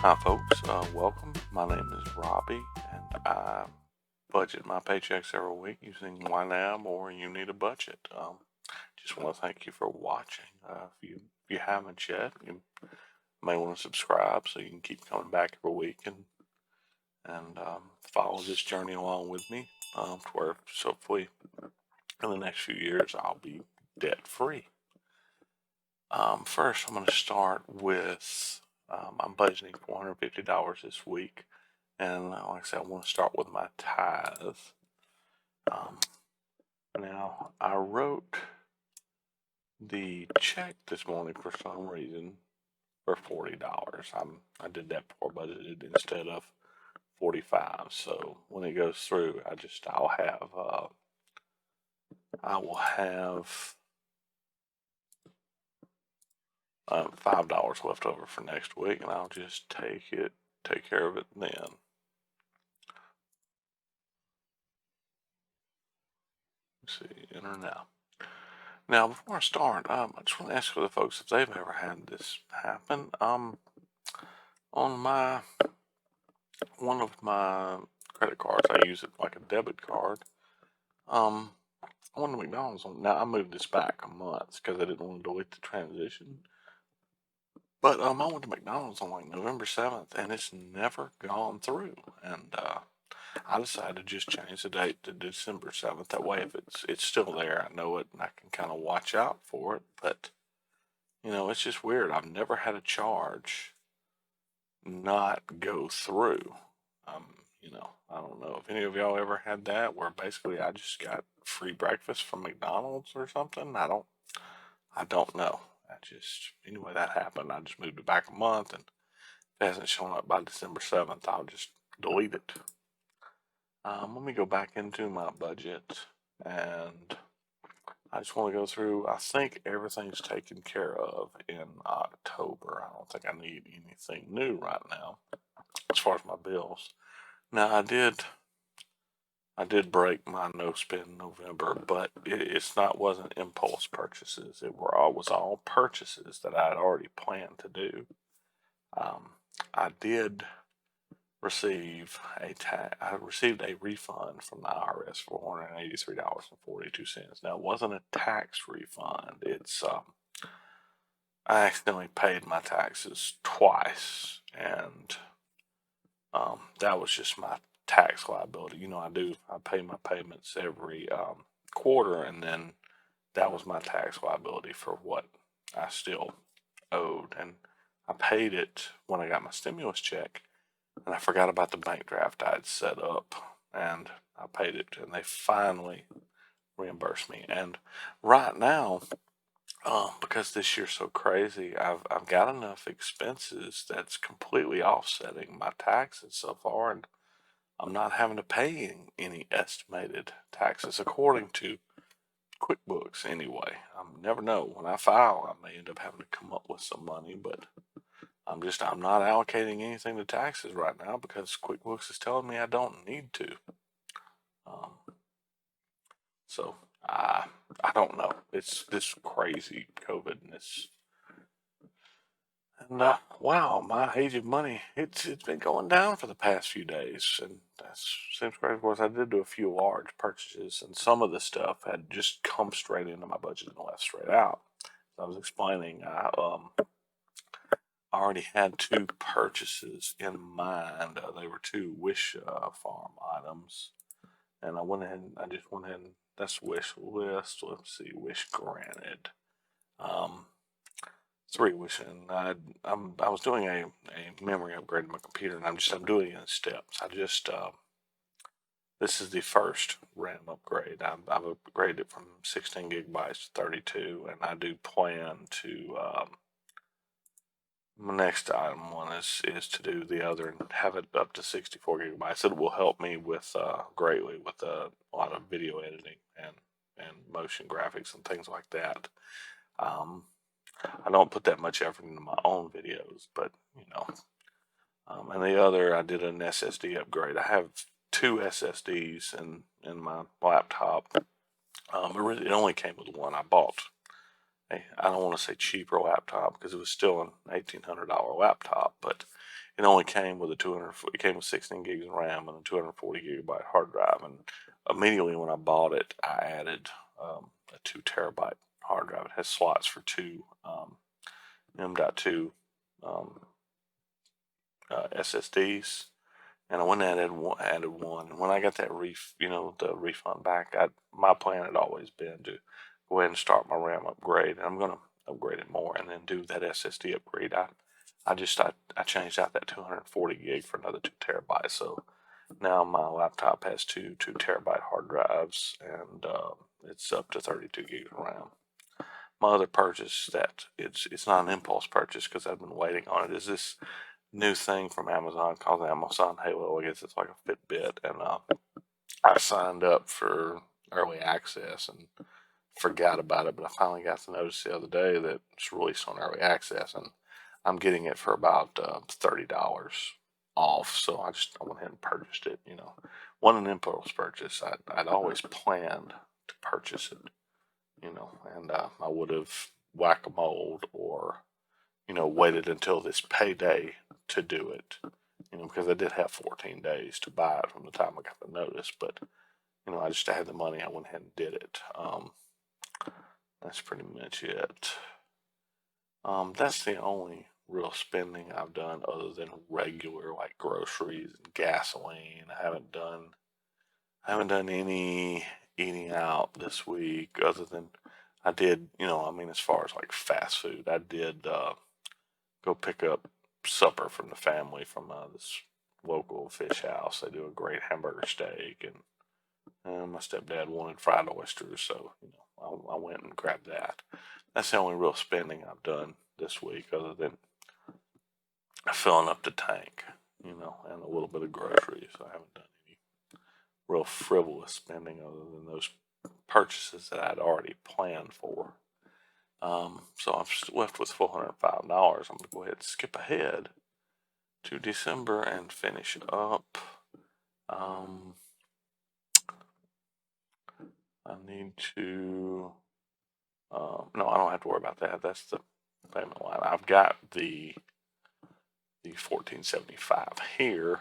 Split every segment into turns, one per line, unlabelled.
Hi, folks. Welcome. My name is Robbie, and I budget my paychecks every week using YNAB or You Need a Budget. Just want to thank you for watching. If you haven't yet, you may want to subscribe so you can keep coming back every week and follow this journey along with me. To where so hopefully in the next few years I'll be debt free. First, I'm going to start with I'm budgeting $450 this week. And like I said, I want to start with my tithe. Now, I wrote the check this morning for some reason for $40. I did that before budgeted instead of 45. So when it goes through, I will have $5 left over for next week, and I'll just take care of it then. Let's see, enter now. Now, before I start, I just want to ask for the folks if they've ever had this happen. On one of my credit cards, I use it like a debit card. I went to McDonald's now I moved this back a month because I didn't want to delete the transition. But I went to McDonald's on like November 7th, and it's never gone through. And I decided to just change the date to December 7th. That way, if it's still there, I know it and I can kind of watch out for it. But it's just weird. I've never had a charge not go through. I don't know if any of y'all ever had that where basically I just got free breakfast from McDonald's or something. I don't know. Anyway, that happened. I just moved it back a month, and if it hasn't shown up by December 7th, I'll just delete it. Let me go back into my budget, and I just want to go through. I think everything's taken care of in October. I don't think I need anything new right now as far as my bills. Now I did break my no spend November, but wasn't impulse purchases. It was all purchases that I had already planned to do. I did receive I received a refund from the IRS for $183.42. Now, it wasn't a tax refund. I accidentally paid my taxes twice, and that was just my tax liability. I pay my payments every quarter, and then that was my tax liability for what I still owed. And I paid it when I got my stimulus check, and I forgot about the bank draft I had set up, and I paid it, and they finally reimbursed me. And right now, because this year's so crazy, I've got enough expenses that's completely offsetting my taxes so far, and I'm not having to pay any estimated taxes according to QuickBooks anyway. I never know. When I file, I may end up having to come up with some money, but I'm not allocating anything to taxes right now because QuickBooks is telling me I don't need to. So I don't know. It's this crazy COVID and wow, my age of money, it's been going down for the past few days, and that seems crazy. Of course, I did do a few large purchases, and some of the stuff had just come straight into my budget and left straight out. I was explaining, I already had two purchases in mind. They were two Wish Farm items, and I just went ahead and that's wish list. Let's see, wish granted. Three wish, and I was doing a memory upgrade in my computer, and I'm doing it in steps. This is the first RAM upgrade. I've upgraded it from 16 gigabytes to 32, and I do plan to. My next item one is to do the other and have it up to 64 gigabytes. It will help me with greatly with a lot of video editing and motion graphics and things like that. I don't put that much effort into my own videos, but and the other, I did an SSD upgrade. I have two SSDs in my laptop. It only came with one. I bought I don't want to say cheaper laptop because it was still an $1,800 laptop, but it only came with it came with 16 gigs of RAM and a 240 gigabyte hard drive. And immediately when I bought it, I added a 2 terabyte hard drive. It has slots for two M.2 um, SSDs, and I went and added one. And when I got the refund back, my plan had always been to go ahead and start my RAM upgrade, and I'm going to upgrade it more, and then do that SSD upgrade. I changed out that 240 gig for another 2 terabytes. So now my laptop has two terabyte hard drives, and it's up to 32 gigs of RAM. My other purchase that it's not an impulse purchase because I've been waiting on it is this new thing from Amazon called Amazon Halo. I guess it's like a Fitbit, and I signed up for early access and forgot about it, but I finally got the notice the other day that it's released on early access, and I'm getting it for about $30 off. So I went ahead and purchased it. Wasn't an impulse purchase. I'd always planned to purchase it. And I would have whack-a-mole or waited until this payday to do it, because I did have 14 days to buy it from the time I got the notice. But, I just had the money. I went ahead and did it. That's pretty much it. That's the only real spending I've done other than regular, like groceries and gasoline. I haven't done any eating out this week other than I did, as far as like fast food, I did go pick up supper from the family from this local fish house. They do a great hamburger steak, and my stepdad wanted fried oysters, so I went and grabbed that. That's the only real spending I've done this week, other than filling up the tank, and a little bit of groceries. I haven't done any real frivolous spending other than those purchases that I'd already planned for. So I'm left with $405. I'm going to go ahead and skip ahead to December and finish up. I need to, no, I don't have to worry about that. That's the payment line. I've got the 1475 here,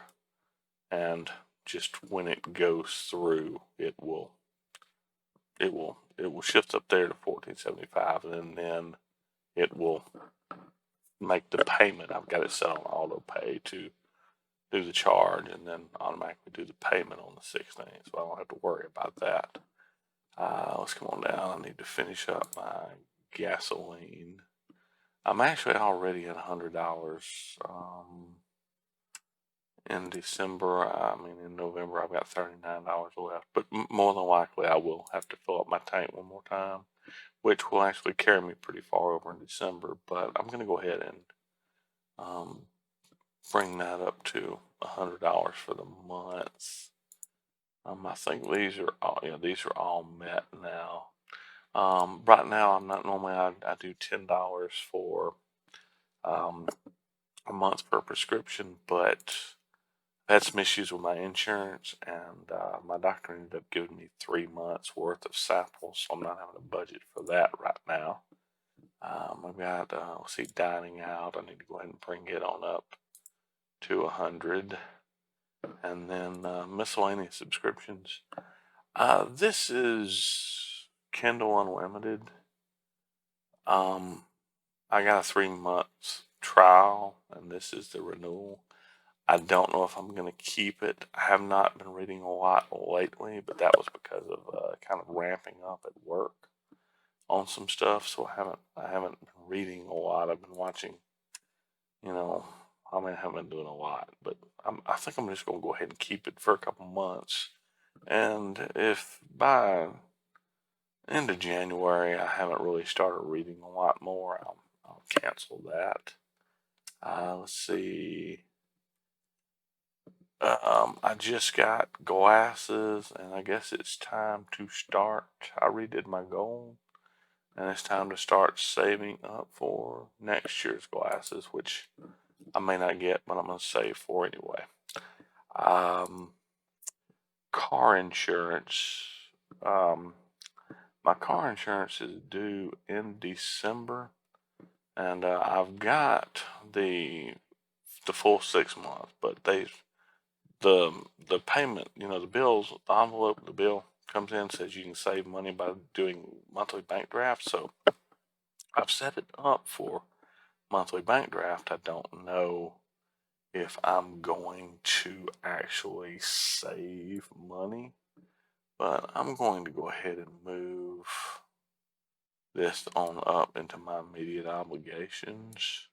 and just when it goes through, it will shift up there to 1475, and then it will make the payment. I've got it set on auto pay to do the charge and then automatically do the payment on the 16th, so I don't have to worry about that. Let's come on down. I need to finish up my gasoline. I'm actually already at $100 in December. In November I've got $39 left, but more than likely I will have to fill up my tank one more time, which will actually carry me pretty far over in December. But I'm going to go ahead and bring that up to $100 for the month. I think these are all met now. Right now I'm not normally I do $10 for a month per prescription, but I had some issues with my insurance, and my doctor ended up giving me 3 months worth of samples, so I'm not having a budget for that right now. I've got dining out. I need to go ahead and bring it on up to 100, and then miscellaneous subscriptions. This is Kindle Unlimited. I got a 3 months trial, and this is the renewal. I don't know if I'm going to keep it. I have not been reading a lot lately, but that was because of kind of ramping up at work on some stuff. So I haven't been reading a lot. I've been watching, I haven't been doing a lot, but I think I'm just going to go ahead and keep it for a couple months. And if by end of January I haven't really started reading a lot more, I'll cancel that. Let's see. I just got glasses, and I guess it's time to start. I redid my goal, and it's time to start saving up for next year's glasses, which I may not get, but I'm going to save for anyway. Car insurance. My car insurance is due in December, and I've got the full 6 months, but the the payment, the bills, the envelope, the bill comes in, says you can save money by doing monthly bank drafts. So I've set it up for monthly bank draft. I don't know if I'm going to actually save money, but I'm going to go ahead and move this on up into my immediate obligations.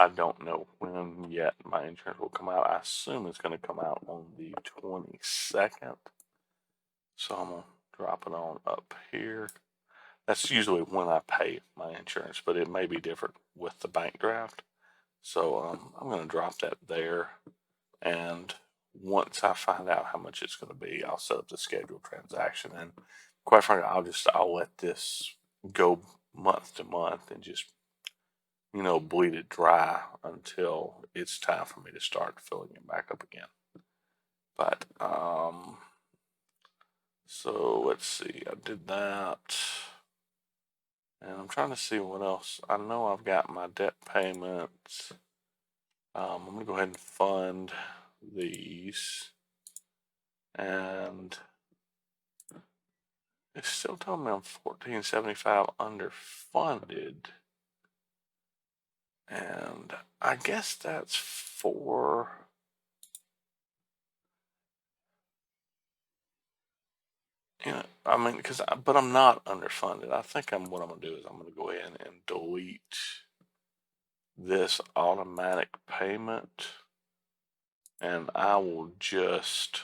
I don't know when yet my insurance will come out. I assume it's going to come out on the 22nd. So I'm going to drop it on up here. That's usually when I pay my insurance, but it may be different with the bank draft. So I'm going to drop that there. And once I find out how much it's going to be, I'll set up the scheduled transaction. And quite frankly, I'll let this go month to month and just bleed it dry until it's time for me to start filling it back up again. But so let's see, I did that, and I'm trying to see what else. I know I've got my debt payments. I'm gonna go ahead and fund these, and it's still telling me I'm 1475 underfunded, and I guess that's for. Yeah, I mean, but I'm not underfunded. I think what I'm gonna do is I'm gonna go ahead and delete this automatic payment, and I will just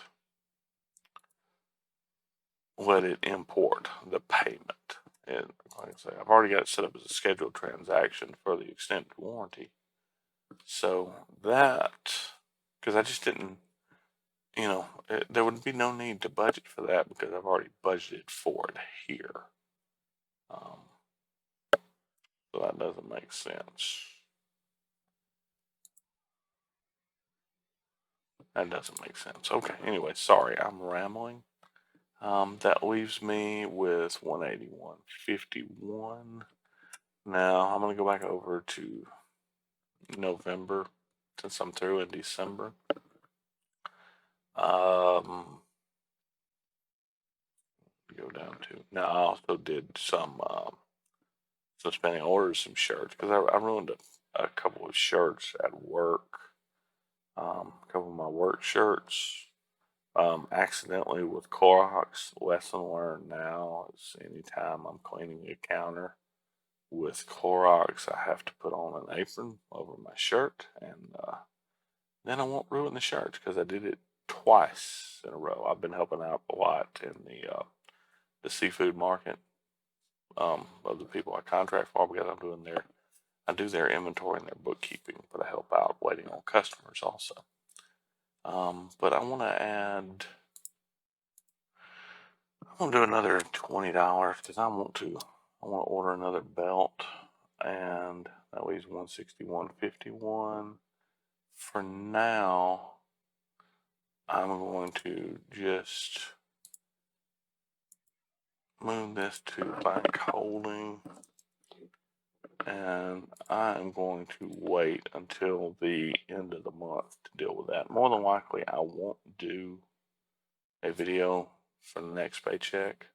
let it import the payment. And like I say, I've already got it set up as a scheduled transaction for the extended warranty. So because I just didn't, there would be no need to budget for that because I've already budgeted for it here. Um, so that doesn't make sense. That doesn't make sense. Okay, anyway, sorry, I'm rambling. That leaves me with 181.51. Now I'm gonna go back over to November since I'm through in December. Go down to now. I also did some spending orders, some shirts because I ruined a couple of shirts at work. A couple of my work shirts. Accidentally with Clorox. Lesson learned now is anytime I'm cleaning a counter with Clorox, I have to put on an apron over my shirt, and then I won't ruin the shirt because I did it twice in a row. I've been helping out a lot in the seafood market of the people I contract for because I do their inventory and their bookkeeping, but I help out waiting on customers also. But I want to add. I'm gonna do another $20 because I want to order another belt, and that leaves 161.51. For now, I'm going to just move this to bank holding, and I'm going to wait until the end of the month to deal with that. More than likely, I won't do a video for the next paycheck.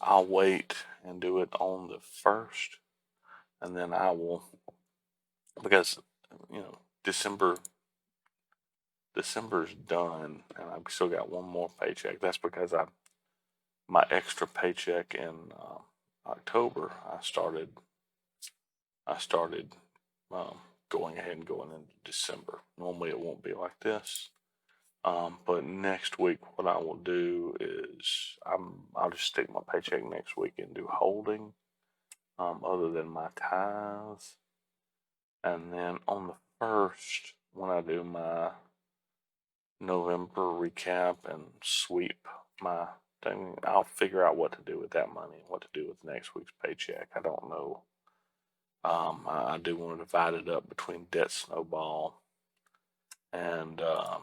I'll wait and do it on the 1st, and then I will, because December's done, and I've still got one more paycheck. That's because my extra paycheck in October, I started going ahead and going into December. Normally it won't be like this. But next week, what I will do is I'll just stick my paycheck next week and do holding, other than my tithes. And then on the 1st, when I do my November recap and sweep my thing, I'll figure out what to do with that money and what to do with next week's paycheck. I don't know. I do want to divide it up between debt snowball and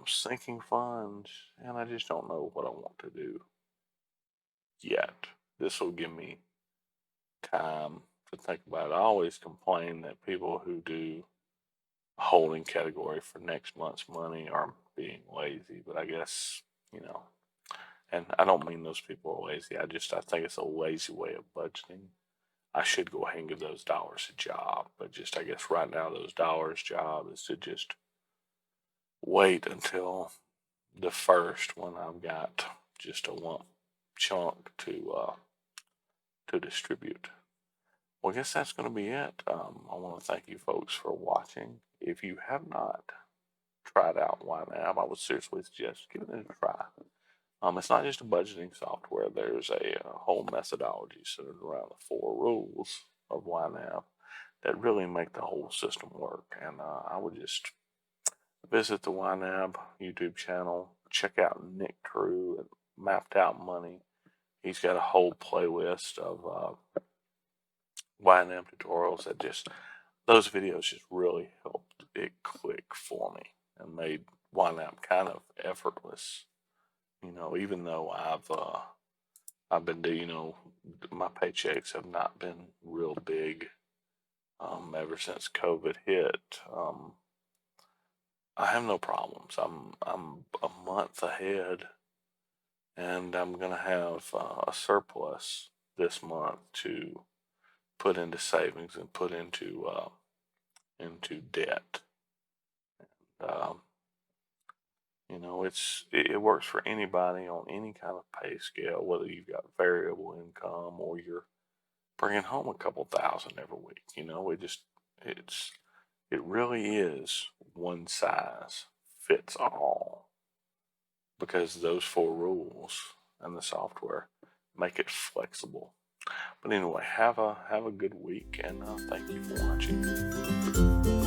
sinking funds, and I just don't know what I want to do yet. This will give me time to think about it. I always complain that people who do a holding category for next month's money are being lazy, but I guess, you know, and I don't mean those people are lazy. I think it's a lazy way of budgeting. I should go ahead and give those dollars a job, but just I guess right now those dollars job is to just wait until the first when I've got just a lump chunk to distribute. Well, I guess that's going to be it. I want to thank you folks for watching. If you have not tried out YNAB, I would seriously suggest giving it a try. It's not just a budgeting software. There's a whole methodology centered around the 4 rules of YNAB that really make the whole system work. And I would just visit the YNAB YouTube channel, check out Nick True and Mapped Out Money. He's got a whole playlist of YNAB tutorials that just, those videos just really helped it click for me and made YNAB kind of effortless. Even though I've been doing, my paychecks have not been real big ever since COVID hit. I have no problems. I'm a month ahead, and I'm gonna have a surplus this month to put into savings and put into debt. Um, it works for anybody on any kind of pay scale, whether you've got variable income or you're bringing home a couple thousand every week. It really is one size fits all because those 4 rules and the software make it flexible. But anyway, have a good week, and thank you for watching.